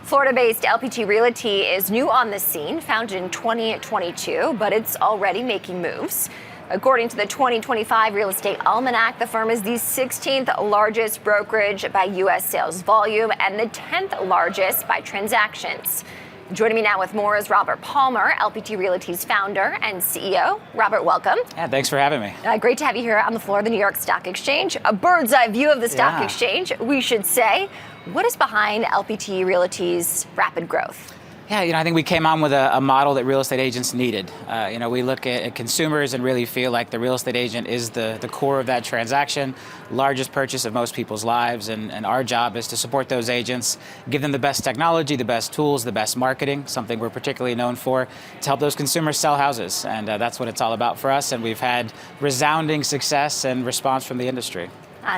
Florida-based LPT Realty is new on the scene, founded in 2022, but it's already making moves. According to the 2025 Real Estate Almanac, the firm is the 16th largest brokerage by U.S. sales volume and the 10th largest by transactions. Joining me now with more is Robert Palmer, LPT Realty's founder and CEO. Robert, welcome. Yeah, thanks for having me. Great to have you here on the floor of the New York Stock Exchange. A bird's eye view of the stock exchange, we should say. What is behind LPT Realty's rapid growth? Yeah, I think we came on with a model that real estate agents needed. We look at consumers and really feel like the real estate agent is the core of that transaction, largest purchase of most people's lives, and our job is to support those agents, give them the best technology, the best tools, the best marketing, something we're particularly known for, to help those consumers sell houses. And that's what it's all about for us, and we've had resounding success and response from the industry.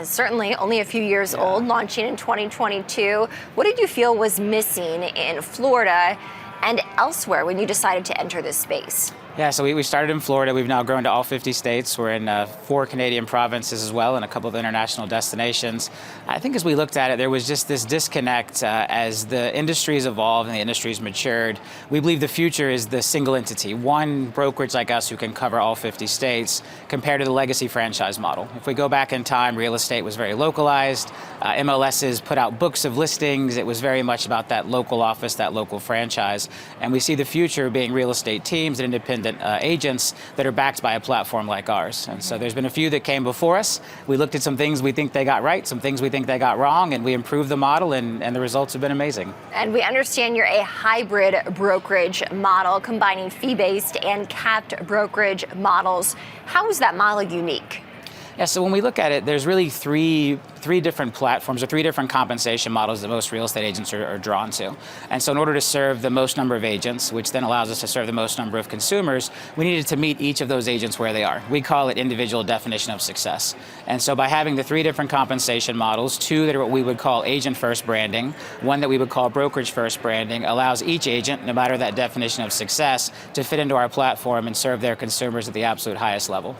Certainly only a few years old, launching in 2022. What did you feel was missing in Florida and elsewhere when you decided to enter this space? Yeah, so we started in Florida. We've now grown to all 50 states. We're in 4 Canadian provinces as well and a couple of international destinations. I think as we looked at it, there was just this disconnect as the industry's evolved and the industry's matured. We believe the future is the single entity, one brokerage like us who can cover all 50 states compared to the legacy franchise model. If we go back in time, real estate was very localized. MLSs put out books of listings. It was very much about that local office, that local franchise. And we see the future being real estate teams and independent agents that are backed by a platform like ours. And so there's been a few that came before us. We looked at some things we think they got right, some things we think they got wrong, and we improved the model, and the results have been amazing. And we understand you're a hybrid brokerage model, combining fee-based and capped brokerage models. How is that model unique? Yeah, so when we look at it, there's really three different platforms or 3 different compensation models that most real estate agents are drawn to. And so in order to serve the most number of agents, which then allows us to serve the most number of consumers, we needed to meet each of those agents where they are. We call it individual definition of success. And so by having the 3 different compensation models, 2 that are what we would call agent first branding, 1 that we would call brokerage first branding, allows each agent, no matter that definition of success, to fit into our platform and serve their consumers at the absolute highest level.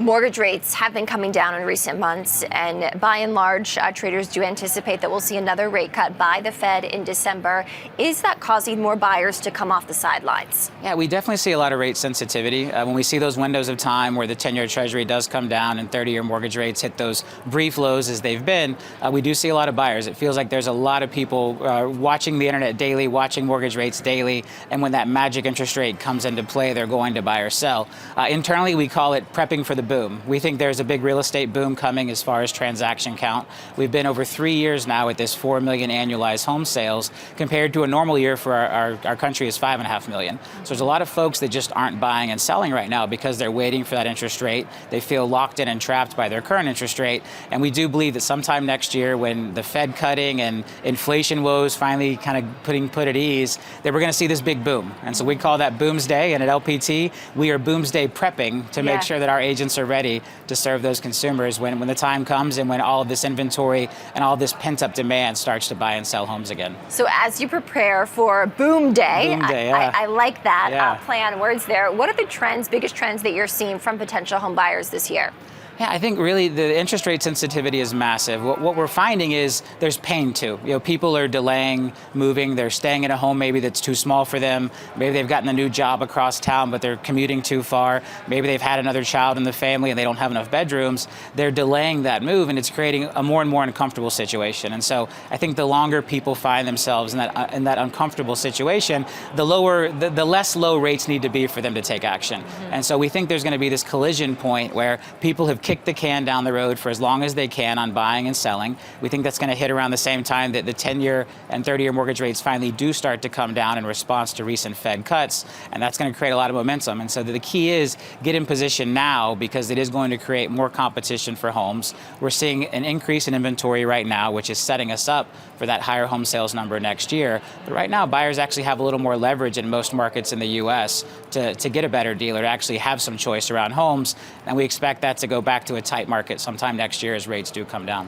Mortgage rates have been coming down in recent months, and by and large, traders do anticipate that we'll see another rate cut by the Fed in December. Is that causing more buyers to come off the sidelines? Yeah, we definitely see a lot of rate sensitivity. When we see those windows of time where the 10-year Treasury does come down and 30-year mortgage rates hit those brief lows as they've been, we do see a lot of buyers. It feels like there's a lot of people watching the internet daily, watching mortgage rates daily, and when that magic interest rate comes into play, they're going to buy or sell. Internally, we call it prepping for the boom. We think there's a big real estate boom coming as far as transaction count. We've been over 3 years now at this 4 million annualized home sales, compared to a normal year for our country is 5.5 million. So there's a lot of folks that just aren't buying and selling right now because they're waiting for that interest rate. They feel locked in and trapped by their current interest rate. And we do believe that sometime next year, when the Fed cutting and inflation woes finally kind of put at ease, that we're going to see this big boom. And so we call that Boomsday. And at LPT, we are Boomsday prepping to make sure that our agents are ready to serve those consumers when the time comes and when all of this inventory and all this pent-up demand starts to buy and sell homes again. So as you prepare for Boom Day, I like that play on words there. What are the biggest trends that you're seeing from potential home buyers this year? Yeah, I think really the interest rate sensitivity is massive. What we're finding is there's pain too. People are delaying moving. They're staying in a home maybe that's too small for them. Maybe they've gotten a new job across town, but they're commuting too far. Maybe they've had another child in the family and they don't have enough bedrooms. They're delaying that move, and it's creating a more and more uncomfortable situation. And so I think the longer people find themselves in that uncomfortable situation, the less low rates need to be for them to take action. And so we think there's going to be this collision point where people have kicked the can down the road for as long as they can on buying and selling. We think that's going to hit around the same time that the 10-year and 30-year mortgage rates finally do start to come down in response to recent Fed cuts, and that's going to create a lot of momentum. And so the key is get in position now, because it is going to create more competition for homes. We're seeing an increase in inventory right now, which is setting us up for that higher home sales number next year. But right now, buyers actually have a little more leverage in most markets in the U.S. to get a better deal or to actually have some choice around homes, and we expect that to go back back to a tight market sometime next year as rates do come down.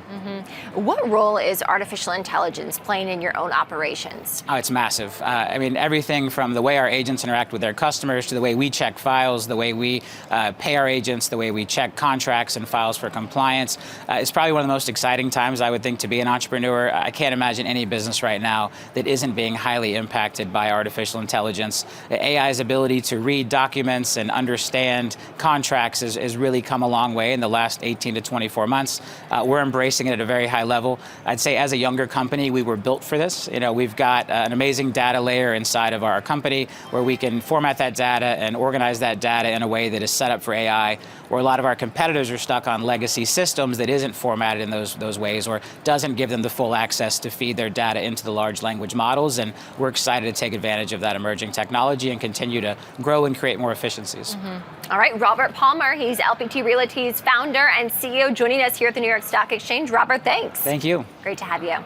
What role is artificial intelligence playing in your own operations? Oh, it's massive. I mean, everything from the way our agents interact with their customers to the way we check files, the way we pay our agents, the way we check contracts and files for compliance. It's probably one of the most exciting times, I would think, to be an entrepreneur. I can't imagine any business right now that isn't being highly impacted by artificial intelligence. AI's ability to read documents and understand contracts has really come a long way in the last 18 to 24 months. We're embracing it at a very high level. I'd say as a younger company, we were built for this. You know, we've got an amazing data layer inside of our company where we can format that data and organize that data in a way that is set up for AI, where a lot of our competitors are stuck on legacy systems that isn't formatted in those ways or doesn't give them the full access to feed their data into the large language models. And we're excited to take advantage of that emerging technology and continue to grow and create more efficiencies. All right, Robert Palmer, he's LPT Realty's founder and CEO, joining us here at the New York Stock Exchange. Robert, thanks. Thank you. Great to have you.